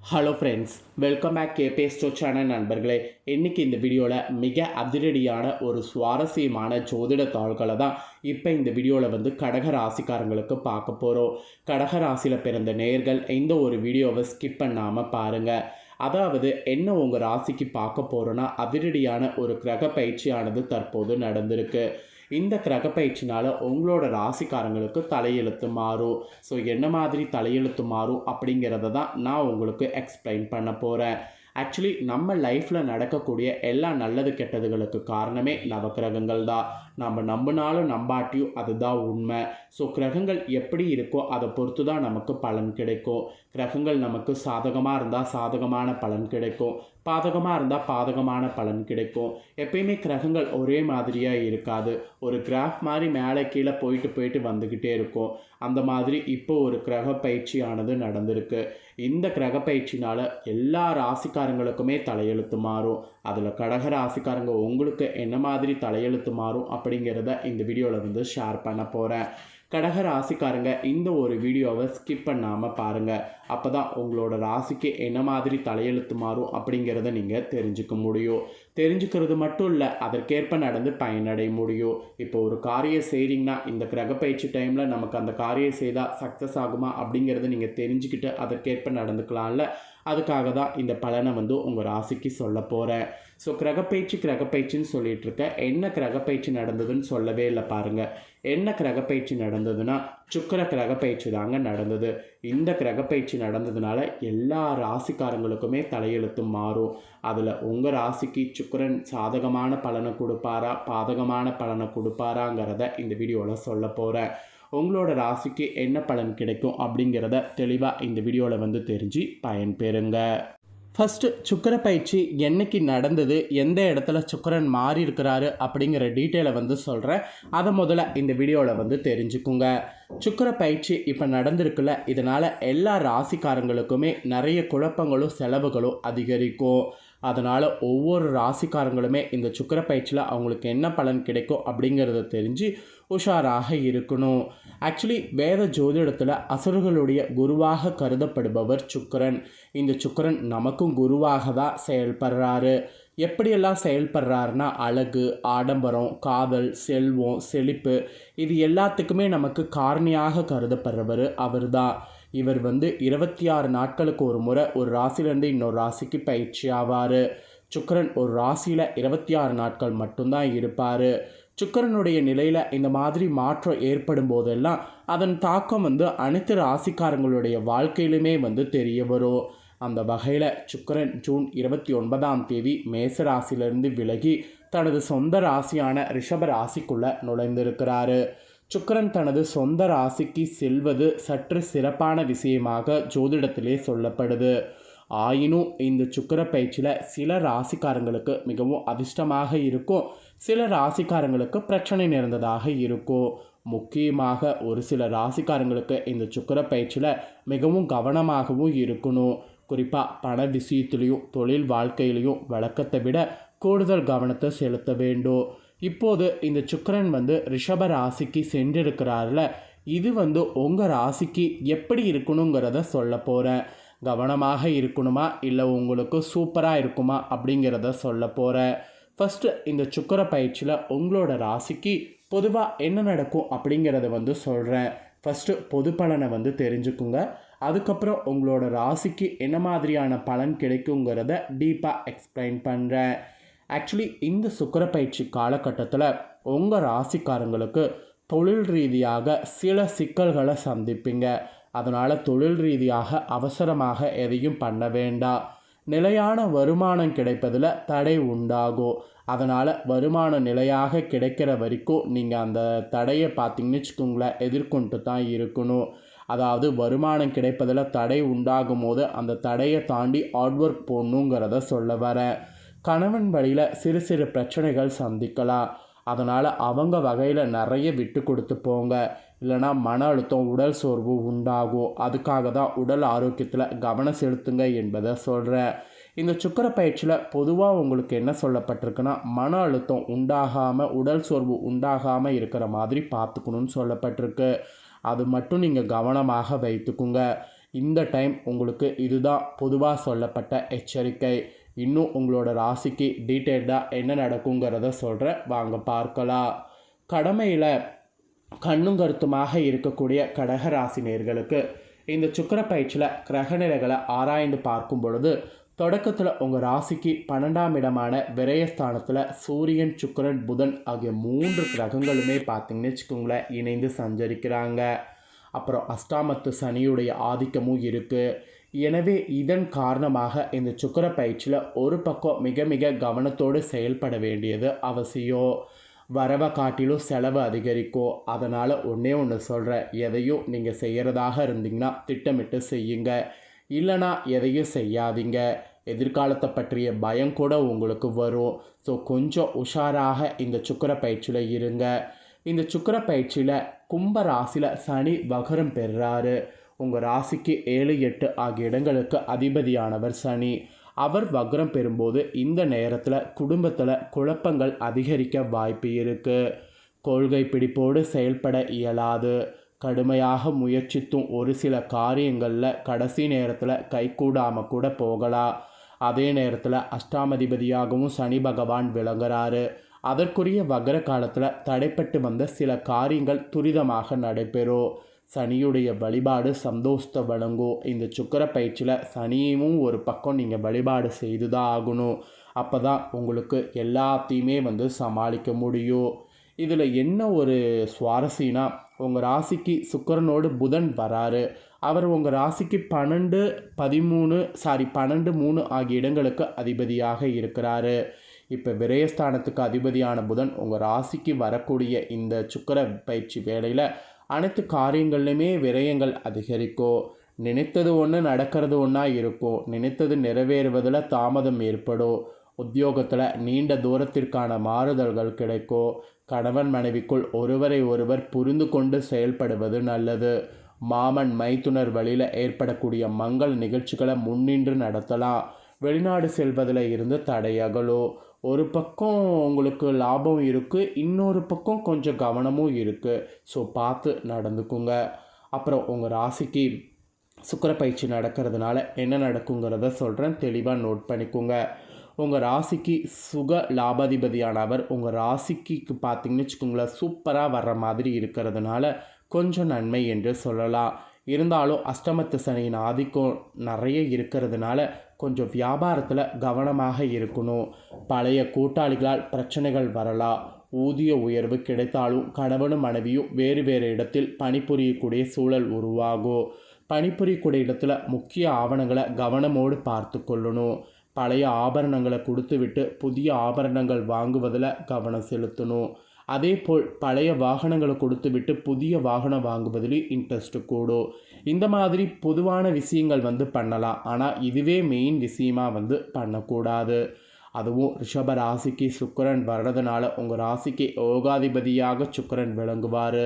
Hello friends, welcome back கேபே ஸ்டோ channel நண்பர்களே. இன்றைக்கி இந்த வீடியோவில் மிக அதிரடியான ஒரு சுவாரஸ்யமான ஜோதிட தாள்களை தான் இப்போ இந்த வீடியோவில் கடக ராசிக்காரங்களுக்கு பார்க்க போகிறோம். கடக ராசியில் பிறந்த நேயர்கள் இந்த ஒரு வீடியோவை ஸ்கிப் பண்ணாமல் பாருங்கள். அதாவது என்ன உங்கள் ராசிக்கு பார்க்க போகிறோன்னா, அதிரடியான ஒரு கிரக பயிற்சியானது தற்போது நடந்திருக்கு. இந்த கிரக பயிற்சினால் உங்களோட ராசிக்காரங்களுக்கு தலையெழுத்து மாறும். ஸோ என்ன மாதிரி தலையெழுத்து மாறும் அப்படிங்கிறத தான் நான் உங்களுக்கு எக்ஸ்பிளைன் பண்ண போகிறேன். ஆக்சுவலி நம்ம லைஃப்பில் நடக்கக்கூடிய எல்லா நல்லது கெட்டதுகளுக்கு காரணமே நவக்கிரகங்கள் தான். நம்ம நம்பினாலும் நம்பாட்டியும் அதுதான் உண்மை. ஸோ கிரகங்கள் எப்படி இருக்கோ அதை பொறுத்து தான் நமக்கு பலன் கிடைக்கும். கிரகங்கள் நமக்கு சாதகமாக இருந்தால் சாதகமான பலன் கிடைக்கும், பாதகமாக இருந்தால் பாதகமான பலன் கிடைக்கும். எப்பயுமே கிரகங்கள் ஒரே மாதிரியாக இருக்காது. ஒரு கிராஃப் மாதிரி மேலே கீழே போயிட்டு வந்துக்கிட்டே இருக்கும். அந்த மாதிரி இப்போ ஒரு கிரக பயிற்சியானது நடந்திருக்கு. இந்த கிரக பயிற்சினால் எல்லா ராசிக்காரங்களுக்குமே தலையெழுத்து மாறும். அதில் கடக ராசிக்காரங்க உங்களுக்கு என்ன மாதிரி தலையெழுத்து மாறும் அப்படிங்கிறத இந்த வீடியோவில் ஷேர் பண்ண போகிறேன். கடக ராசிக்காரங்க இந்த ஒரு வீடியோவை ஸ்கிப் பண்ணாமல் பாருங்கள். அப்போ தான் உங்களோட ராசிக்கு என்ன மாதிரி தலையெழுத்து மாறும் அப்படிங்கிறத நீங்கள் தெரிஞ்சுக்க முடியும். தெரிஞ்சுக்கிறது மட்டும் இல்லை, அதற்கேற்ப நடந்து பயனடைய முடியும். இப்போ ஒரு காரியம் செய்கிறீங்கன்னா இந்த கிரக பயிற்சி டைமில் நமக்கு அந்த காரியம் செய்தால் சக்ஸஸ் ஆகுமா அப்படிங்கிறத நீங்கள் தெரிஞ்சுக்கிட்டு அதற்கேற்ப நடந்துக்கலாம்ல. அதுக்காக தான் இந்த பலனை உங்கள் ராசிக்கு சொல்ல போகிறேன். ஸோ கிரகப்பயிற்சின்னு சொல்லிட்டு இருக்கேன். என்ன கிரகப்பயிற்சி நடந்ததுன்னு சொல்லவே இல்லை பாருங்கள். என்ன கிரகப்பயிற்சி நடந்ததுன்னா சுக்கிர கிரகப்பயிற்சி தாங்க நடந்தது. இந்த கிரகப்பயிற்சி நடந்ததுனால எல்லா ராசிக்காரங்களுக்குமே தலையெழுத்து மாறும். அதில் உங்கள் ராசிக்கு சுக்கிரன் சாதகமான பலனை கொடுப்பாரா பாதகமான பலனை கொடுப்பாராங்கிறத இந்த வீடியோவில் சொல்ல போகிறேன். உங்களோட ராசிக்கு என்ன பலன் கிடைக்கும் அப்படிங்கிறத தெளிவாக இந்த வீடியோவில் தெரிஞ்சு பயன்பெறுங்க. ஃபஸ்ட்டு சுக்கிர பயிற்சி என்னைக்கு நடந்தது, எந்த இடத்துல சுக்கிரன் மாறி இருக்கிறாரு அப்படிங்கிற டீட்டெயிலை சொல்கிறேன். அதை முதல்ல இந்த வீடியோவில் தெரிஞ்சுக்குங்க. சுக்கிர பயிற்சி இப்போ நடந்திருக்குல்ல, இதனால் எல்லா ராசிக்காரங்களுக்குமே நிறைய குழப்பங்களும் செலவுகளும் அதிகரிக்கும். அதனால் ஒவ்வொரு ராசிக்காரங்களுமே இந்த சுக்கிர பயிற்சியில் அவங்களுக்கு என்ன பலன் கிடைக்கும் அப்படிங்கிறத தெரிஞ்சு உஷாராக இருக்கணும். ஆக்சுவலி வேத ஜோதிடத்தில் அசுரர்களுடைய குருவாக கருதப்படுபவர் சுக்கிரன். இந்த சுக்கிரன் நமக்கும் குருவாக தான் செயல்படுறாரு. எப்படியெல்லாம் செயல்படுறாருன்னா, அழகு, ஆடம்பரம், காதல், செல்வம், செழிப்பு, இது எல்லாத்துக்குமே நமக்கு காரணியாக கருதப்படுறவர் அவர் தான். இவர் 26 நாட்களுக்கு ஒரு முறை ஒரு ராசிலேருந்து இன்னொரு ராசிக்கு பயிற்சி ஆவார். சுக்கிரன் ஒரு ராசியில் 26 நாட்கள் மட்டும்தான் இருப்பார். சுக்கிரனுடைய நிலையில் இந்த மாதிரி மாற்றம் ஏற்படும் போதெல்லாம் அதன் தாக்கம் அனைத்து ராசிக்காரங்களுடைய வாழ்க்கையிலுமே தெரிய வரும். அந்த வகையில் சுக்கிரன் ஜூன் 29ஆம் தேதி மேச ராசியிலிருந்து விலகி தனது சொந்த ராசியான ரிஷப ராசிக்குள்ளே நுழைந்திருக்கிறாரு. சுக்கிரன் தனது சொந்த ராசிக்கு செல்வது சற்று சிறப்பான விஷயமாக ஜோதிடத்திலே சொல்லப்படுது. ஆயினும் இந்த சுக்கிர பயிற்சியில் சில ராசிக்காரங்களுக்கு மிகவும் அதிர்ஷ்டமாக இருக்கும், சில ராசிக்காரங்களுக்கு பிரச்சனை நிறைந்ததாக இருக்கும். முக்கியமாக ஒரு சில ராசிக்காரங்களுக்கு இந்த சுக்கிர பயிற்சியில் மிகவும் கவனமாகவும் இருக்கணும். குறிப்பாக பண விஷயத்துலேயும் தொழில் வாழ்க்கையிலையும் வழக்கத்தை விட கூடுதல் கவனத்தை செலுத்த வேண்டும். இப்போது இந்த சுக்கிரன் ரிஷப ராசிக்கு சென்றிருக்கிறார்ல, இது உங்கள் ராசிக்கு எப்படி இருக்கணுங்கிறத சொல்ல போகிறேன். கவனமாக இருக்கணுமா இல்லை உங்களுக்கு சூப்பராக இருக்குமா அப்படிங்கிறத சொல்ல போகிறேன். ஃபஸ்ட்டு இந்த சுக்கிர பயிற்சியில் உங்களோட ராசிக்கு பொதுவாக என்ன நடக்கும் அப்படிங்கிறத சொல்கிறேன். ஃபஸ்ட்டு பொது பலனை தெரிஞ்சுக்குங்க. அதுக்கப்புறம் உங்களோட ராசிக்கு என்ன மாதிரியான பலன் கிடைக்குங்கிறத டீப்பாக எக்ஸ்பிளைன் பண்ணுறேன். ஆக்சுவலி இந்த சுக்கிர பயிற்சி காலகட்டத்தில் உங்கள் ராசிக்காரங்களுக்கு தொழில் ரீதியாக சில சிக்கல்களை சந்திப்பீங்க. அதனால் தொழில் ரீதியாக அவசரமாக எதையும் பண்ண வேண்டாம். நிலையான வருமானம் கிடைப்பதில் தடை உண்டாகும். அதனால் வருமானம் நிலையாக கிடைக்கிற வரைக்கும் நீங்கள் அந்த தடையை பார்த்தீங்கன்னு வச்சுக்கோங்களேன், எதிர்கொண்டு தான் இருக்கணும். அதாவது வருமானம் கிடைப்பதில் தடை உண்டாகும் போது அந்த தடையை தாண்டி ஹார்ட் ஒர்க் போடணுங்கிறத சொல்ல வரேன். கணவன் வழியில் சிறு சிறு பிரச்சனைகள் சந்திக்கலாம். அதனால் அவங்க வகையில் நிறைய விட்டு கொடுத்து போங்க. இல்லைனா மன அழுத்தம், உடல் சோர்வு உண்டாகும். அதுக்காக தான் உடல் ஆரோக்கியத்தில் கவனம் செலுத்துங்க என்பதை சொல்கிறேன். இந்த சுக்கிர பயிற்சியில் பொதுவாக உங்களுக்கு என்ன சொல்லப்பட்டிருக்குன்னா, மன அழுத்தம் உண்டாகாமல் உடல் சோர்வு உண்டாகாமல் இருக்கிற மாதிரி பார்த்துக்கணுன்னு சொல்லப்பட்டிருக்கு. அது மட்டும் நீங்கள் கவனமாக வைத்துக்குங்க. இந்த டைம் உங்களுக்கு இதுதான் பொதுவாக சொல்லப்பட்ட எச்சரிக்கை. இன்னும் உங்களோட ராசிக்கு டீட்டெயில்டாக என்ன நடக்குங்கிறத சொல்கிறேன், வாங்க பார்க்கலாம். கடமையில் கண்ணும் கருத்துமாக இருக்கக்கூடிய கடகராசி நேயர்களுக்கு இந்த சுக்கிர பயிற்சியில் கிரகநிலைகளை ஆராய்ந்து பார்க்கும் பொழுது தொடக்கத்தில் உங்கள் ராசிக்கு 12ஆம் இடமான விரயஸ்தானத்தில் சூரியன், சுக்கிரன், புதன் ஆகிய 3 கிரகங்களுமே பார்த்திங்கன்னு வச்சுக்கோங்களேன் இணைந்து சஞ்சரிக்கிறாங்க. அப்புறம் அஷ்டாமத்து சனியுடைய ஆதிக்கமும் இருக்குது. எனவே இதன் காரணமாக இந்த சுக்கிர பயிற்சியில் ஒரு பக்கம் மிக மிக கவனத்தோடு செயல்பட வேண்டியது அவசியம். வரவை காட்டிலும் செலவு அதிகரிக்கும். அதனால் ஒன்றே ஒன்று சொல்கிறேன், எதையும் நீங்கள் செய்கிறதாக இருந்தீங்கன்னா திட்டமிட்டு செய்யுங்க, இல்லைனா எதையும் செய்யாதீங்க. எதிர்காலத்தை பற்றிய பயம் கூட உங்களுக்கு வரும். ஸோ கொஞ்சம் உஷாராக இந்த சுக்கிர பயிற்சியில் இருங்க. இந்த சுக்கிர பயிற்சியில் கும்ப ராசியில் சனி வகரம் பெறுறாரு. உங்கள் ராசிக்கு 7, 8 ஆகிய இடங்களுக்கு அதிபதியானவர் சனி. அவர் வக்ரம் பெறும்போது இந்த நேரத்தில் குடும்பத்தில் குழப்பங்கள் அதிகரிக்க வாய்ப்பு இருக்குது. கொள்கை பிடிப்போடு செயல்பட இயலாது. கடுமையாக முயற்சித்தும் ஒரு சில காரியங்களில் கடைசி நேரத்தில் கைகூடாமல் கூட போகலாம். அதே நேரத்தில் அஷ்டாமதிபதியாகவும் சனி பகவான் விளங்குறாரு. அதற்குரிய வக்ர காலத்தில் தடைப்பட்டு வந்த சில காரியங்கள் துரிதமாக நடைபெறும். சனியுடைய வழிபாடு சந்தோஷத்தை வழங்கும். இந்த சுக்கிர பயிற்சியில் சனியும் ஒரு பக்கம் நீங்கள் வழிபாடு செய்து தான் ஆகணும். அப்போ தான் உங்களுக்கு எல்லாத்தையுமே சமாளிக்க முடியும். இதில் என்ன ஒரு சுவாரஸ்யம்னா, உங்கள் ராசிக்கு சுக்கிரனோடு புதன் வராரு. அவர் உங்கள் ராசிக்கு 12, 3 ஆகிய இடங்களுக்கு அதிபதியாக இருக்கிறாரு. இப்போ விரயஸ்தானத்துக்கு அதிபதியான புதன் உங்கள் ராசிக்கு வரக்கூடிய இந்த சுக்கிர பயிற்சி வேளையில் அனைத்து காரியங்கள்லையுமே விரயங்கள் அதிகரிக்கும். நினைத்தது ஒன்று நடக்கிறது ஒன்றா இருக்கும். நினைத்தது நிறைவேறுவதில் தாமதம் ஏற்படும். உத்தியோகத்தில் நீண்ட தூரத்திற்கான மாறுதல்கள் கிடைக்கும். கணவன் மனைவிக்குள் ஒருவரை ஒருவர் புரிந்து கொண்டு செயல்படுவது நல்லது. மாமன் மைத்துனர் வழியில் ஏற்படக்கூடிய மங்கள நிகழ்ச்சிகளை முன்னின்று நடத்தலாம். வெளிநாடு செல்வதில் இருந்து தடையகலும். ஒரு பக்கம் உங்களுக்கு லாபம் இருக்குது, இன்னொரு பக்கம் கொஞ்சம் கவனமும் இருக்குது. ஸோ பார்த்து நடந்துக்குங்க. அப்புறம் உங்கள் ராசிக்கு சுக்கிர பயிற்சி நடக்கிறதுனால என்ன நடக்குங்கிறத சொல்கிறேன், தெளிவாக நோட் பண்ணிக்கோங்க. உங்கள் ராசிக்கு சுக லாபாதிபதியானவர் உங்கள் ராசிக்கு பார்த்திங்கன்னு வச்சுக்கோங்களேன் சூப்பராக வர்ற மாதிரி இருக்கிறதுனால கொஞ்சம் நன்மை என்று சொல்லலாம். இருந்தாலும் அஷ்டமத்து சனியின் ஆதிக்கம் நிறைய இருக்கிறதுனால கொஞ்சம் வியாபாரத்தில் கவனமாக இருக்கணும். பழைய கூட்டாளிகளால் பிரச்சனைகள் வரலாம். ஊதிய உயர்வு கிடைத்தாலும் கணவனும் மனைவியும் வேறு வேறு இடத்தில் பணிபுரியக்கூடிய சூழல் உருவாகும். பணிபுரியக்கூடிய இடத்துல முக்கிய ஆவணங்களை கவனமோடு பார்த்து கொள்ளணும். பழைய ஆபரணங்களை கொடுத்துவிட்டு புதிய ஆபரணங்கள் வாங்குவதில் கவனம் செலுத்தணும். அதே போல் பழைய வாகனங்களை கொடுத்துவிட்டு புதிய வாகனம் வாங்குவதில் இன்ட்ரெஸ்ட் கூடும். இந்த மாதிரி பொதுவான விஷயங்கள் பண்ணலாம். ஆனால் இதுவே மெயின் விஷயமாக பண்ணக்கூடாது. அதுவும் ரிஷப ராசிக்கு சுக்கிரன் வர்றதுனால உங்கள் ராசிக்கு யோகாதிபதியாக சுக்கிரன் விளங்குவார்.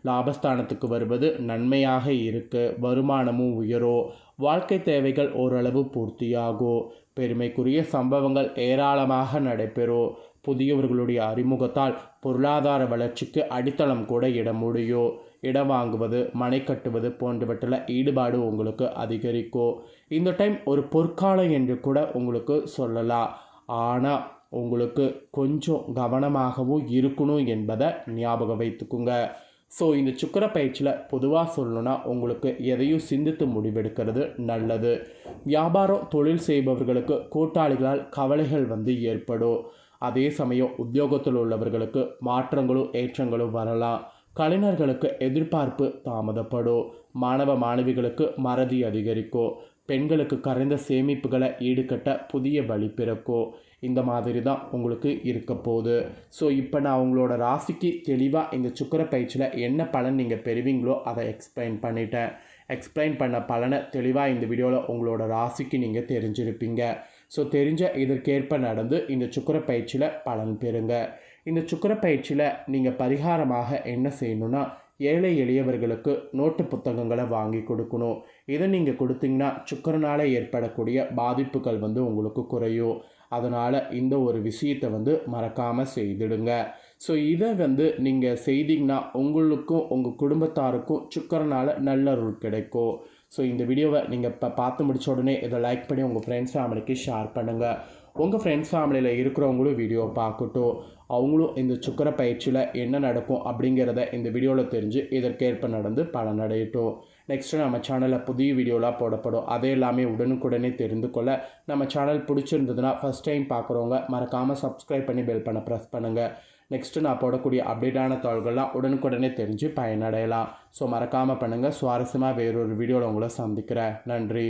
லாபஸ்தானத்துக்கு வருவது நன்மையாக இருக்குது. வருமானமும் உயரும். வாழ்க்கை தேவைகள் ஓரளவு பூர்த்தியாகும். பெருமைக்குரிய சம்பவங்கள் ஏராளமாக நடைபெறும். புதியவர்களுடைய அறிமுகத்தால் பொருளாதார வளர்ச்சிக்கு அடித்தளம் கூட இட முடியும். இடம் வாங்குவது, மனை கட்டுவது போன்றவற்றில் ஈடுபாடு உங்களுக்கு அதிகரிக்கும். இந்த டைம் ஒரு பொற்காலம் என்று கூட உங்களுக்கு சொல்லலாம். ஆனால் உங்களுக்கு கொஞ்சம் கவனமாகவும் இருக்கணும் என்பதை ஞாபகம் வைத்துக்குங்க. ஸோ இந்த சுக்கிர பயிற்சியில் பொதுவாக சொல்லணும்னா உங்களுக்கு எதையும் சிந்தித்து முடிவெடுக்கிறது நல்லது. வியாபாரம் தொழில் செய்பவர்களுக்கு கூட்டாளிகளால் கவலைகள் ஏற்படும். அதே சமயம் உத்தியோகத்தில் உள்ளவர்களுக்கு மாற்றங்களும் ஏற்றங்களும் வரலாம். கலைஞர்களுக்கு எதிர்பார்ப்பு தாமதப்படும். மாணவ மாணவிகளுக்கு மறதி அதிகரிக்கும். பெண்களுக்கு கரைந்த சேமிப்புகளை ஈடுகட்ட புதிய வழி பிறக்கும். இந்த மாதிரி தான் உங்களுக்கு இருக்க போகுது. ஸோ இப்போ நான் உங்களோட ராசிக்கு தெளிவாக இந்த சுக்கிர பயிற்சியில் என்ன பலன் நீங்கள் பெறுவீங்களோ அதை எக்ஸ்பிளைன் பண்ணிட்டேன். எக்ஸ்பிளைன் பண்ண பலனை தெளிவாக இந்த வீடியோவில் உங்களோட ராசிக்கு நீங்கள் தெரிஞ்சிருப்பீங்க. ஸோ தெரிஞ்ச இதற்கேற்ப நடந்து இந்த சுக்கிர பயிற்சியில் பலன் பெறுங்க. இந்த சுக்கிர பயிற்சியில் நீங்கள் பரிகாரமாக என்ன செய்யணுன்னா, ஏழை எளியவர்களுக்கு நோட்டு புத்தகங்களை வாங்கி கொடுக்கணும். இதை நீங்கள் கொடுத்தீங்கன்னா சுக்கிரனால் ஏற்படக்கூடிய பாதிப்புகள் உங்களுக்கு குறையும். அதனால் இந்த ஒரு விஷயத்தை மறக்காமல் செய்திடுங்க. ஸோ இதை நீங்கள் செய்தீங்கன்னா உங்களுக்கும் உங்கள் குடும்பத்தாருக்கும் சுக்கிரனால் நல்லருள் கிடைக்கும். ஸோ இந்த வீடியோவை நீங்கள் இப்போ பார்த்து முடிச்ச உடனே இதை லைக் பண்ணி உங்கள் ஃப்ரெண்ட்ஸ் ஃபேமிலிக்கு ஷேர் பண்ணுங்கள். உங்கள் ஃப்ரெண்ட்ஸ் ஃபேமிலியில் இருக்கிறவங்களும் வீடியோ பார்க்கட்டும். அவங்களும் இந்த சுக்கர பயிற்சியில் என்ன நடக்கும் அப்படிங்கிறத இந்த வீடியோவில் தெரிஞ்சு இதற்கேற்ப நடந்து பலனடையட்டும். நெக்ஸ்ட்டு நம்ம சேனலில் புதிய வீடியோலாம் போடப்படும். அதே எல்லாமே உடனுக்குடனே தெரிந்து கொள்ள நம்ம சேனல் பிடிச்சிருந்ததுன்னா ஃபஸ்ட் டைம் பார்க்குறவங்க மறக்காமல் சப்ஸ்கிரைப் பண்ணி பெல் பண்ண ப்ரெஸ் பண்ணுங்கள். நெக்ஸ்ட்டு நான் போடக்கூடிய அப்டேட்டான தகவல்கள்லாம் உடனுக்குடனே தெரிஞ்சு பயனடையலாம். ஸோ மறக்காமல் பண்ணுங்கள். சுவாரஸ்யமாக வேறொரு வீடியோவில் உங்களை சந்திக்கிறேன். நன்றி.